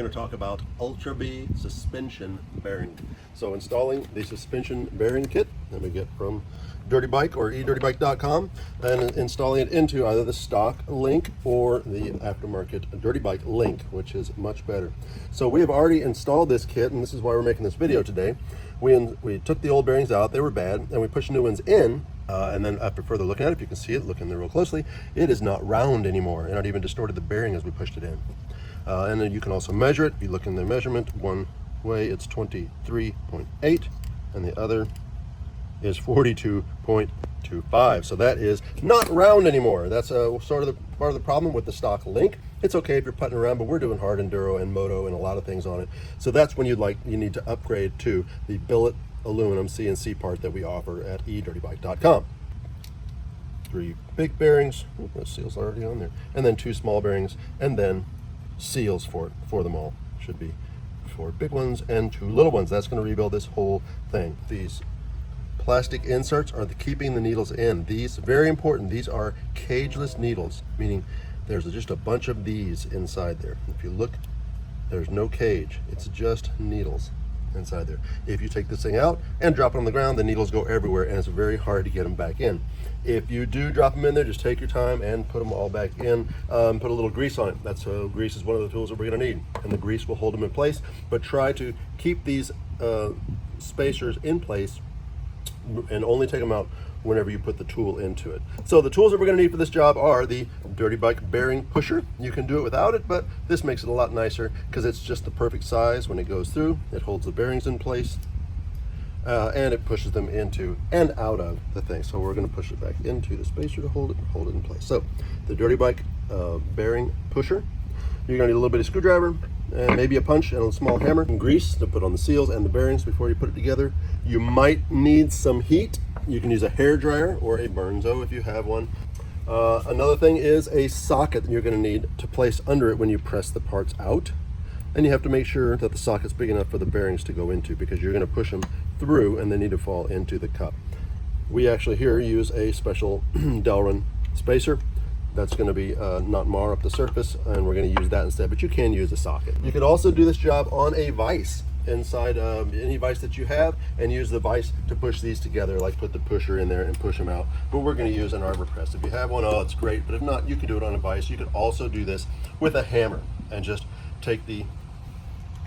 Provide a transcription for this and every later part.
going to talk about Ultra Bee suspension bearing. So installing the suspension bearing kit that we get from DirtyBIke or eDirtyBike.com and installing it into either the stock link or the aftermarket DirtyBIke link, which is much better. So we have already installed this kit, and this is why we're making this video today. We took the old bearings out, they were bad, and we pushed new ones in. And then after further looking at it, if you can see it, looking there real closely, it is not round anymore. It not even distorted the bearing as we pushed it in. And then you can also measure it. If you look in the measurement, one way it's 23.8 and the other is 42.25. So that is not round anymore. That's sort of part of the problem with the stock link. It's okay if you're putting around, but we're doing hard enduro and moto and a lot of things on it. So that's when you need to upgrade to the billet aluminum CNC part that we offer at eDirtyBike.com. 3 big bearings, the seal's already on there, and then 2 small bearings, and then seals for them all. Should be 4 big ones and 2 little ones. That's going to rebuild this whole thing. These plastic inserts are keeping the needles in. These, very important, these are cageless needles, meaning there's just a bunch of these inside there. If you look, there's no cage, it's just needles inside there. If you take this thing out and drop it on the ground, the needles go everywhere and it's very hard to get them back in. If you do drop them in there, just take your time and put them all back in. Put a little grease on it. Grease is one of the tools that we're going to need, and the grease will hold them in place. But try to keep these spacers in place and only take them out whenever you put the tool into it. So the tools that we're going to need for this job are the DirtyBIke bearing pusher. You can do it without it, but this makes it a lot nicer because it's just the perfect size. When it goes through, it holds the bearings in place and it pushes them into and out of the thing. So we're going to push it back into the spacer to hold it in place. So the DirtyBIke bearing pusher, you're going to need a little bit of screwdriver and maybe a punch and a small hammer and grease to put on the seals and the bearings before you put it together. You might need some heat. You can use a hair dryer or a Burnzo if you have one. Another thing is a socket that you're going to need to place under it when you press the parts out. And you have to make sure that the socket's big enough for the bearings to go into, because you're going to push them through and they need to fall into the cup. We actually here use a special Delrin spacer that's going to be not mar up the surface, and we're going to use that instead, but you can use a socket. You could also do this job on a vise inside any vise that you have, and use the vise to push these together, like put the pusher in there and push them out. But we're going to use an arbor press. If you have one, oh, it's great, but if not, you can do it on a vise. You could also do this with a hammer and just take the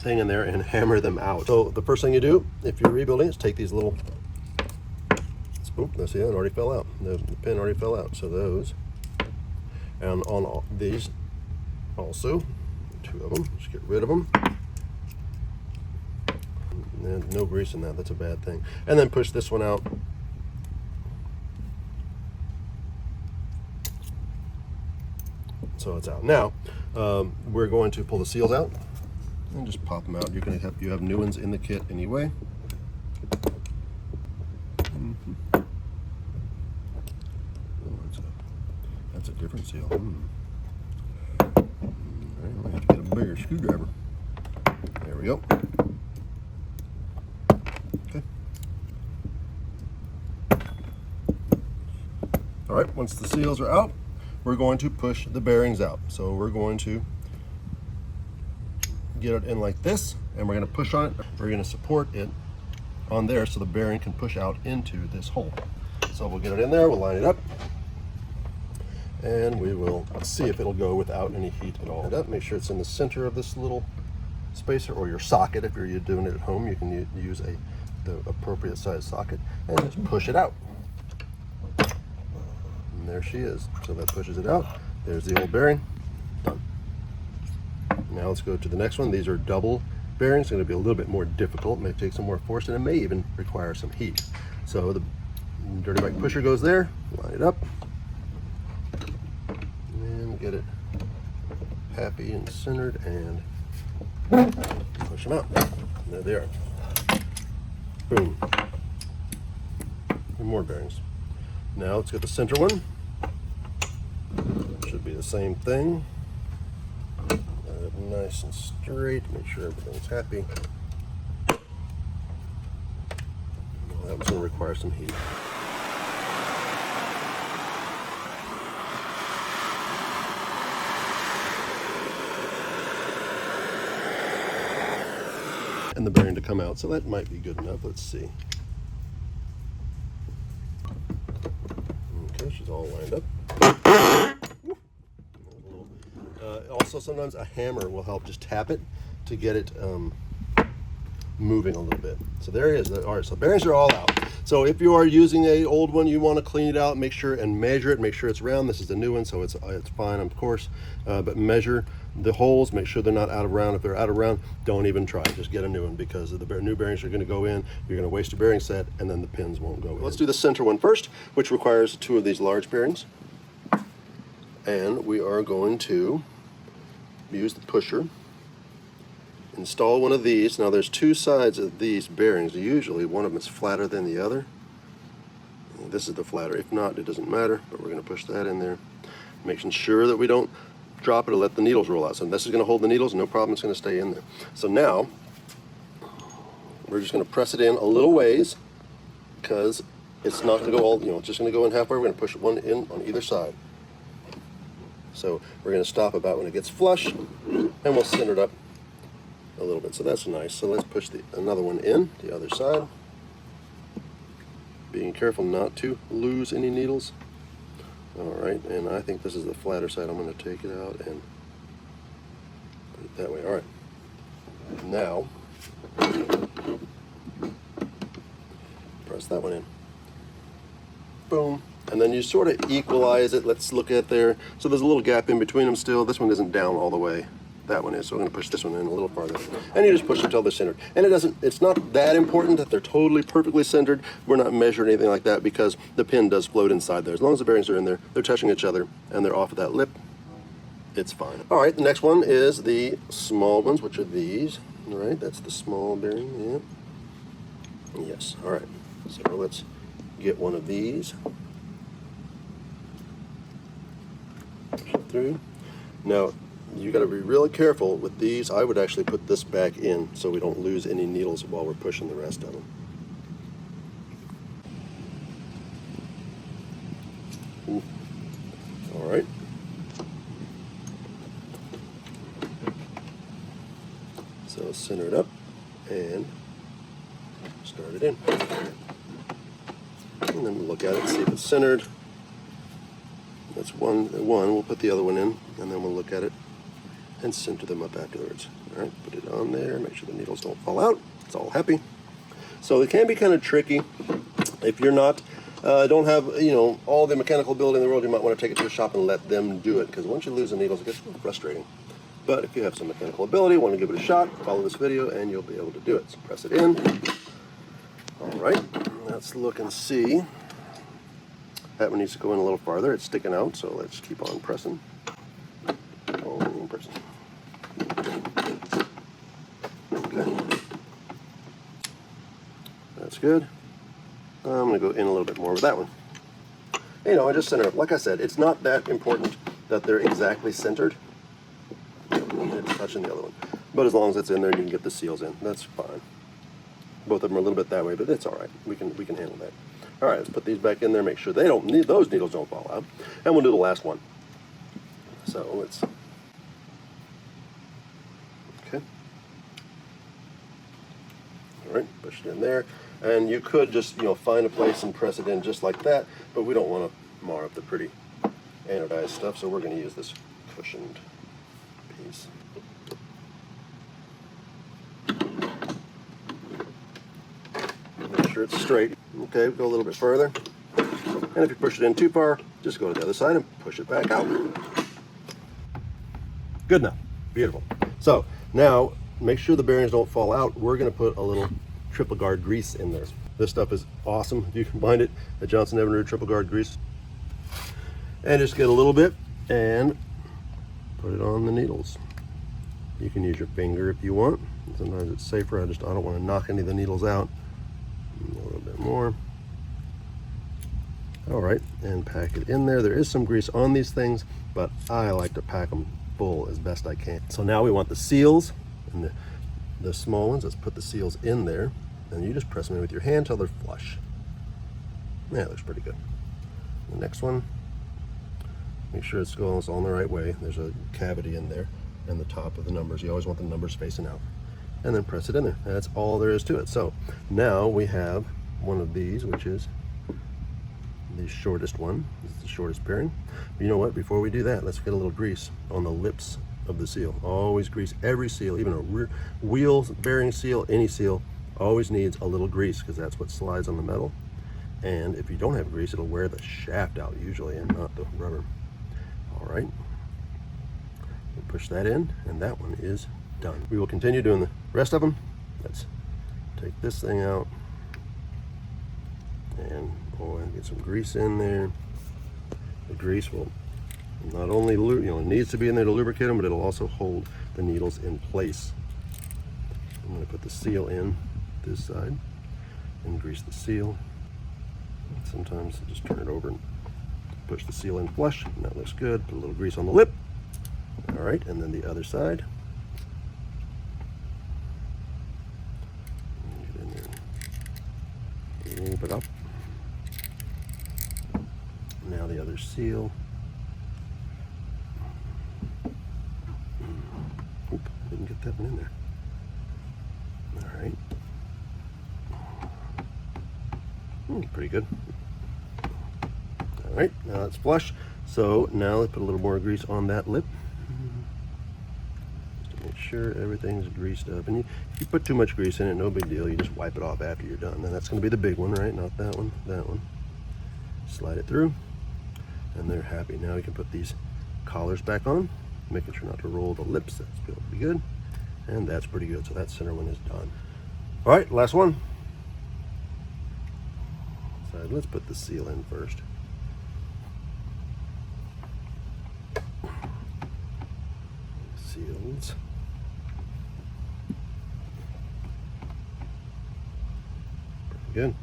thing in there and hammer them out. So the first thing you do if you're rebuilding is take these little, let's see, it already fell out. The pin already fell out. So those, and on all these also, 2 of them, just get rid of them. And no grease in that, that's a bad thing. And then push this one out. So it's out. Now, we're going to pull the seals out and just pop them out. You have new ones in the kit anyway. Oh, that's a different seal. I have to get a bigger screwdriver. There we go. All right, once the seals are out, we're going to push the bearings out. So we're going to get it in like this, and we're going to push on it. We're going to support it on there so the bearing can push out into this hole. So we'll get it in there, we'll line it up, and we will see if it'll go without any heat at all. Make sure it's in the center of this little spacer, or your socket. If you're doing it at home, you can use the appropriate size socket and just push it out. And there she is. So that pushes it out. There's the old bearing. Done. Now let's go to the next one. These are double bearings. It's going to be a little bit more difficult. It may take some more force, and it may even require some heat. So the DirtyBIke pusher goes there. Line it up. And get it happy and centered, and push them out. There they are. Boom. And more bearings. Now let's get the center one. Should be the same thing. Nice and straight. Make sure everything's happy. Well, that one's going to require some heat. and the bearing to come out. So that might be good enough. Let's see. Okay, she's all lined up. Also, sometimes a hammer will help. Just tap it to get it moving a little bit. So there it is. All right, so bearings are all out. So if you are using a old one, you want to clean it out, make sure and measure it, make sure it's round. This is a new one, so it's fine, of course. But measure the holes, make sure they're not out of round. If they're out of round, don't even try. Just get a new one, because the new bearings are going to go in. You're going to waste a bearing set, and then the pins won't go in. Let's do the center one first, which requires 2 of these large bearings. And we are going to use the pusher. Install one of these. Now there's 2 sides of these bearings. Usually one of them is flatter than the other. This is the flatter. If not, it doesn't matter, but we're going to push that in there, making sure that we don't drop it or let the needles roll out. So this is going to hold the needles, no problem, it's going to stay in there. So now we're just going to press it in a little ways, because it's not going to go all, it's just going to go in halfway. We're going to push one in on either side. So we're going to stop about when it gets flush, and we'll center it up a little bit. So that's nice. So let's push another one in the other side, being careful not to lose any needles. All right, and I think this is the flatter side. I'm going to take it out and put it that way. All right, now press that one in. Boom. And then you sort of equalize it. Let's look at there. So there's a little gap in between them still. This one isn't down all the way. That one is. So we're going to push this one in a little farther. And you just push until they're centered. And it's not that important that they're totally perfectly centered. We're not measuring anything like that, because the pin does float inside there. As long as the bearings are in there, they're touching each other, and they're off of that lip, it's fine. All right, the next one is the small ones, which are these. All right, that's the small bearing. Yeah. Yes. All right. So let's get one of these. Push it through. Now, you got to be really careful with these. I would actually put this back in so we don't lose any needles while we're pushing the rest of them. Ooh. All right. So center it up and start it in. And then we'll look at it and see if it's centered. That's one. We'll put the other one in, and then we'll look at it and center them up afterwards. All right, put it on there, make sure the needles don't fall out. It's all happy. So it can be kind of tricky if you're not, don't have, all the mechanical ability in the world. You might want to take it to a shop and let them do it, because once you lose the needles, it gets a little frustrating. But if you have some mechanical ability, want to give it a shot, follow this video, and you'll be able to do it. So press it in. All right, let's look and see. That one needs to go in a little farther. It's sticking out, so let's keep on pressing. Oh, pressing. Okay. That's good. I'm going to go in a little bit more with that one. I just center up. Like I said, it's not that important that they're exactly centered. It's touching the other one. But as long as it's in there, you can get the seals in. That's fine. Both of them are a little bit that way, but it's all right. We can handle that. All right, let's put these back in there, make sure those needles don't fall out. And we'll do the last one. So let's, okay. All right, push it in there. And you could just, find a place and press it in just like that, but we don't want to mar up the pretty anodized stuff, so we're going to use this cushioned piece. Make sure it's straight. Okay, go a little bit further. And if you push it in too far, just go to the other side and push it back out. Good enough. Beautiful. So now, make sure the bearings don't fall out. We're going to put a little triple guard grease in there. This stuff is awesome. If you can find it at Johnson Evinrude triple guard grease. And just get a little bit and put it on the needles. You can use your finger if you want. Sometimes it's safer. I don't want to knock any of the needles out. A little bit more. All right, and pack it in there. There is some grease on these things, but I like to pack them full as best I can. So now we want the seals and the small ones. Let's put the seals in there, and you just press them in with your hand until they're flush. Yeah, it looks pretty good. The next one, make sure it's going all in the right way. There's a cavity in there, and the top of the numbers. You always want the numbers facing out. and then press it in there. That's all there is to it. So now we have one of these, which is the shortest one. This is the shortest bearing. But you know what? Before we do that, let's get a little grease on the lips of the seal. Always grease every seal, even a rear wheel bearing seal, any seal, always needs a little grease because that's what slides on the metal. And if you don't have grease, it'll wear the shaft out usually and not the rubber. All right. We'll push that in, and that one is done. We will continue doing the rest of them. Let's take this thing out and get some grease in there. The grease will not only, it needs to be in there to lubricate them, but it'll also hold the needles in place. I'm going to put the seal in this side and grease the seal. Sometimes I just turn it over and push the seal in flush, and that looks good. Put a little grease on the lip. All right, and then the other side. Get in there and loop it up. Now the other seal. Oop, didn't get that one in there. All right. Pretty good. All right, now it's flush. So now let's put a little more grease on that lip. Just to make sure everything's greased up. And if you put too much grease in it, no big deal. You just wipe it off after you're done. And that's going to be the big one, right? Not that one, that one. Slide it through, and they're happy. Now we can put these collars back on, making sure not to roll the lips. That's pretty good. And that's pretty good. So that center one is done. All right, last one. Let's put the seal in first. Seals. Pretty good.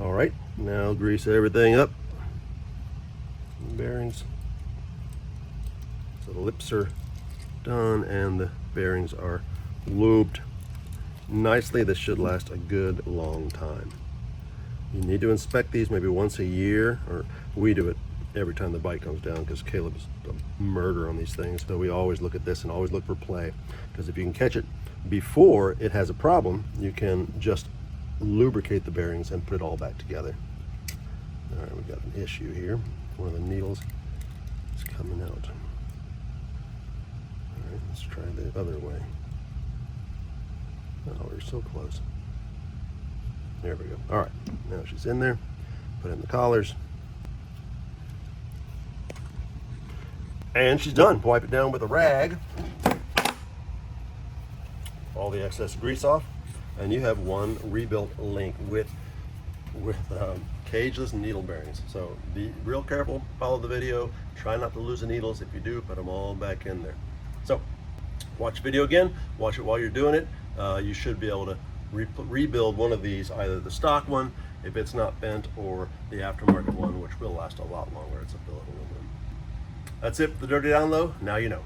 All right, now grease everything up. Bearings. So the lips are done and the bearings are lubed nicely. This should last a good long time. You need to inspect these maybe once a year, or we do it every time the bike comes down because Caleb's a murder on these things. So we always look at this and always look for play, because if you can catch it before it has a problem, you can just lubricate the bearings and put it all back together. All right, we've got an issue here. One of the needles is coming out. All right, let's try the other way. Oh, we're so close. There we go. All right, now she's in there. Put in the collars. And she's done. Wipe it down with a rag. All the excess grease off. And you have one rebuilt link with cageless needle bearings. So be real careful, follow the video. Try not to lose the needles. If you do, put them all back in there. So watch the video again. Watch it while you're doing it. You should be able to rebuild one of these, either the stock one if it's not bent, or the aftermarket one, which will last a lot longer. It's a billet aluminum. That's it for the Dirty Down Low. Now you know.